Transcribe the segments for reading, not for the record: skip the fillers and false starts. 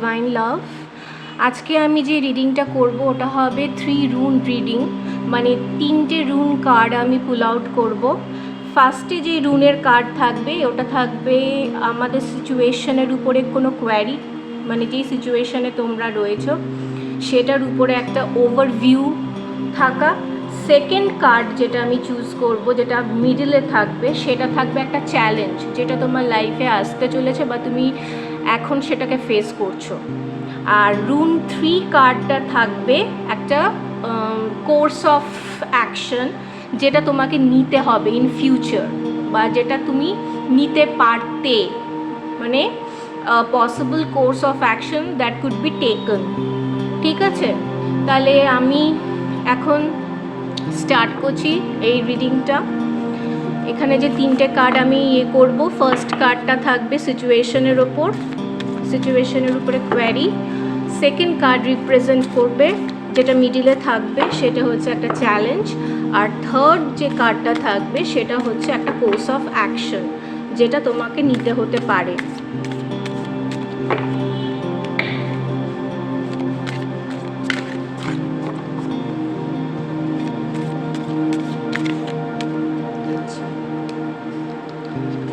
Divine লাভ। আজকে আমি যে রিডিংটা করব ওটা হবে 3 রুন রিডিং, মানে 3টে রুন কার্ড আমি পুল আউট করব। ফার্স্টে যে রুনের কার্ড থাকবে ওটা থাকবে আমাদের সিচুয়েশনের উপরে কোনো কোয়ারি, মানে যেই সিচুয়েশনে তোমরা রয়েছো সেটার উপরে একটা ওভারভিউ থাকা। সেকেন্ড কার্ড যেটা আমি চুজ করব, যেটা মিডলে থাকবে, সেটা থাকবে একটা চ্যালেঞ্জ, যেটা তোমার লাইফে আসতে চলেছে বা তুমি এখন সেটাকে ফেস করছো। আর রুন 3 কার্ডটা থাকবে একটা কোর্স অফ অ্যাকশন, যেটা তোমাকে নিতে হবে ইন ফিউচার, বা যেটা তুমি নিতে পারতে, মানে possible course of action that could be taken. ঠিক আছে, তাহলে আমি এখন স্টার্ট করছি এই রিডিংটা। এখানে যে 3টে কার্ড আমি করব, ফার্স্ট কার্ডটা থাকবে সিচুয়েশনের উপরে কোয়ারি। সেকেন্ড কার্ড রিপ্রেজেন্ট করবে, যেটা মিডিলে থাকবে, সেটা হচ্ছে একটা চ্যালেঞ্জ। আর থার্ড যে কার্ডটা থাকবে সেটা হচ্ছে একটা কোর্স অফ অ্যাকশন, যেটা তোমাকে নিতে হতে পারে।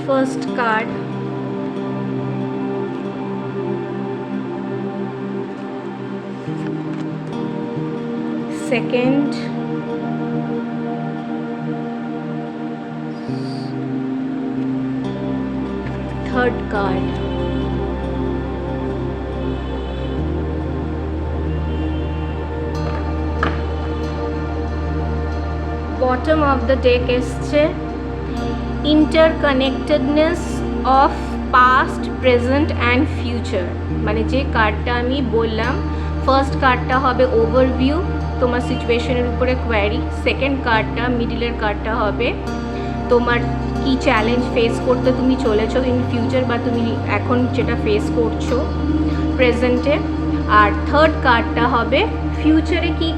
First card, second, third card, bottom of the deck এসছে interconnectedness of past, present and future. মানে যে কার্ডটা আমি বললাম, ফার্স্ট কার্ডটা হবে ওভারভিউ, তোমার সিচুয়েশনের উপরে কোয়ারি। সেকেন্ড কার্ডটা, মিডিলের কার্ডটা হবে তোমার কি চ্যালেঞ্জ ফেস করতে তুমি চলেছো ইন ফিউচার, বা তুমি এখন যেটা ফেস করছো প্রেজেন্টে। আর থার্ড কার্ডটা হবে ফিউচারে কি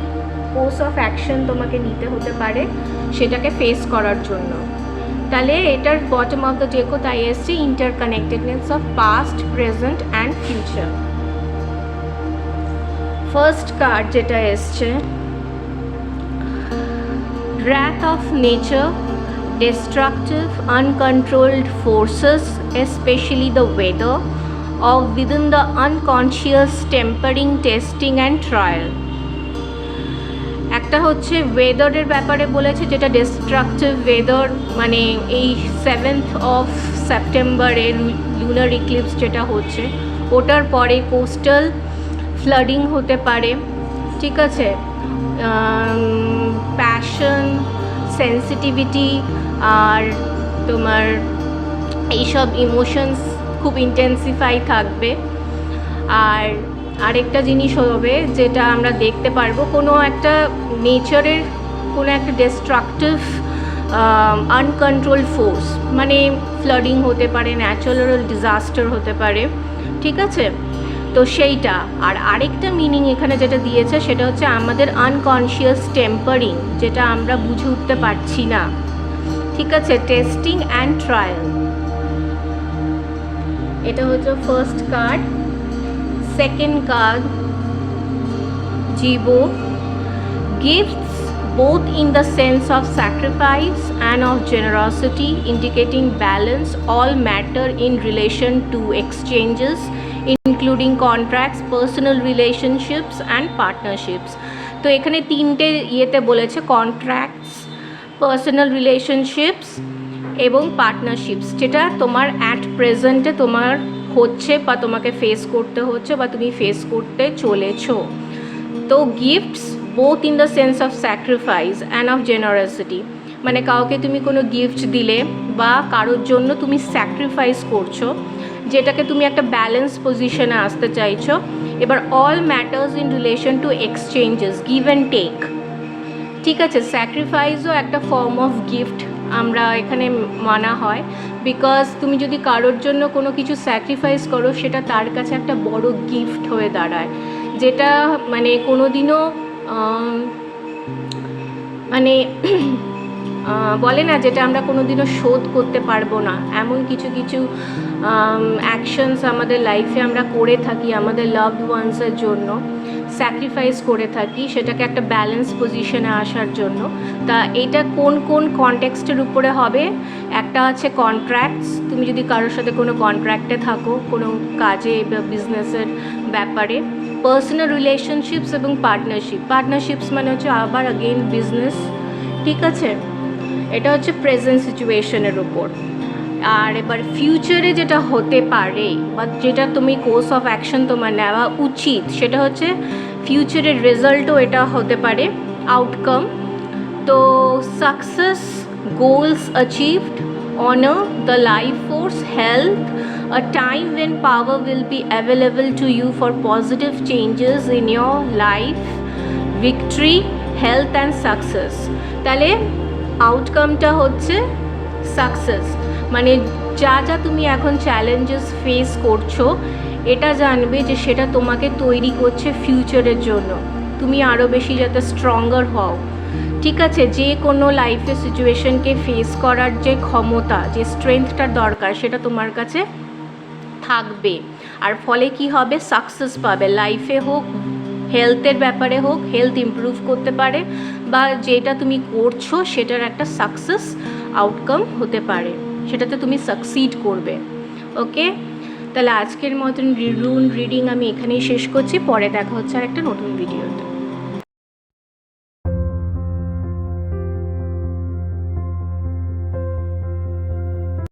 কোর্স অফ অ্যাকশন তোমাকে নিতে হতে পারে সেটাকে ফেস করার জন্য। তাহলে এটার বটম অফ দ্য ডেকও তাই এসছে interconnectedness of past, present and future. First card যেটা এসছে wrath of nature, destructive uncontrolled forces, especially the weather, or within the unconscious tempering, testing and trial. একটা হচ্ছে ওয়েদারের ব্যাপারে বলেছে, যেটা ডিস্ট্রাকটিভ ওয়েদার, মানে এই 7th of সেপ্টেম্বরে লুনার ইক্লিপস যেটা হচ্ছে ওটার পরে কোস্টাল ফ্লাডিং হতে পারে। ঠিক আছে, প্যাশন, সেন্সিটিভিটি আর তোমার এইসব ইমোশনস খুব ইন্টেন্সিফাই থাকবে। আর আরেকটা জিনিস হবে যেটা আমরা দেখতে পারবো, কোনো একটা নেচারের কোনো একটা ডিস্ট্রাকটিভ আনকন্ট্রোল ফোর্স, মানে ফ্লাডিং হতে পারে, ন্যাচারাল ডিজাস্টার হতে পারে। ঠিক আছে, তো সেইটা। আর আরেকটা মিনিং এখানে যেটা দিয়েছে সেটা হচ্ছে আমাদের আনকনশিয়াস টেম্পারিং, যেটা আমরা বুঝে উঠতে পারছি না। ঠিক আছে, টেস্টিং অ্যান্ড ট্রায়াল। এটা হচ্ছে first card. Second card, Jibo, gifts both in the sense of sacrifice and of generosity, indicating balance, all matter in relation to exchanges, including contracts, personal relationships and partnerships. তো এখানে 3টে ইয়েতে বলেছে, contracts, personal relationships এবং partnerships, যেটা তোমার at প্রেজেন্টে তোমার হচ্ছে বা তোমাকে ফেস করতে হচ্ছে বা তুমি ফেস করতে চলেছো। তো gifts both in the sense of sacrifice and of generosity, মানে কাউকে তুমি কোনো গিফট দিলে বা কারোর জন্য তুমি স্যাক্রিফাইস করছো, যেটাকে তুমি একটা ব্যালেন্স পজিশনে আসতে চাইছো। এবার all matters in relation to exchanges, give and take. ঠিক আছে, স্যাক্রিফাইসও একটা ফর্ম অফ গিফট আমরা এখানে মানা হয়, বিকজ তুমি যদি কারোর জন্য কোনো কিছু স্যাক্রিফাইস করো সেটা তার কাছে একটা বড় গিফট হয়ে দাঁড়ায়, যেটা মানে কোনো দিনও মানে বলে না যেটা আমরা কোনোদিনও শোধ করতে পারবো না, এমন কিছু কিছু অ্যাকশনস আমাদের লাইফে আমরা করে থাকি আমাদের লাভড ওয়ান্সের জন্য, স্যাক্রিফাইস করে থাকি সেটাকে একটা ব্যালেন্স পজিশনে আসার জন্য। তা এটা কোন কোন কনটেক্সটের উপরে হবে? একটা আছে কন্ট্রাক্টস, তুমি যদি কারোর সাথে কোনো কন্ট্রাক্টে থাকো কোনো কাজে বা বিজনেসের ব্যাপারে। পার্সোনাল রিলেশনশিপস এবং পার্টনারশিপস মানে হচ্ছে আবার অগেন বিজনেস, ঠিক আছে? এটা হচ্ছে প্রেজেন্ট সিচুয়েশনের উপর। আর এবার ফিউচারে যেটা হতে পারে বা যেটা তুমি কোর্স অফ অ্যাকশন তোমার নেওয়া উচিত সেটা হচ্ছে ফিউচারের রেজাল্টও এটা হতে পারে, আউটকাম। তো success, goals achieved, honor, the life force, health, a time when power will be available to you for positive changes in your life, victory, health and success। তাহলে আউটকামটা হচ্ছে সাকসেস, মানে যা যা তুমি এখন চ্যালেঞ্জেস ফেস করছো এটা জানবে যে সেটা তোমাকে তৈরি করছে ফিউচারের জন্য, তুমি আরও বেশি যাতে স্ট্রঙ্গার হও, ঠিক আছে? যে কোনো লাইফে সিচুয়েশনকে ফেস করার যে ক্ষমতা, যে স্ট্রেংথটার দরকার সেটা তোমার কাছে থাকবে। আর ফলে কি হবে? সাকসেস পাবে, লাইফে হোক, হেলথের ব্যাপারে হোক, হেলথ ইমপ্রুভ করতে পারে, বা যেটা তুমি করছো সেটার একটা সাকসেস আউটকাম হতে পারে, সেটাতে তুমি সাকসিড করবে। ওকে, তাহলে আজকের মতন রুন রিডিং আমি এখানেই শেষ করছি, পরে দেখা হচ্ছে আর একটা নতুন ভিডিওতে।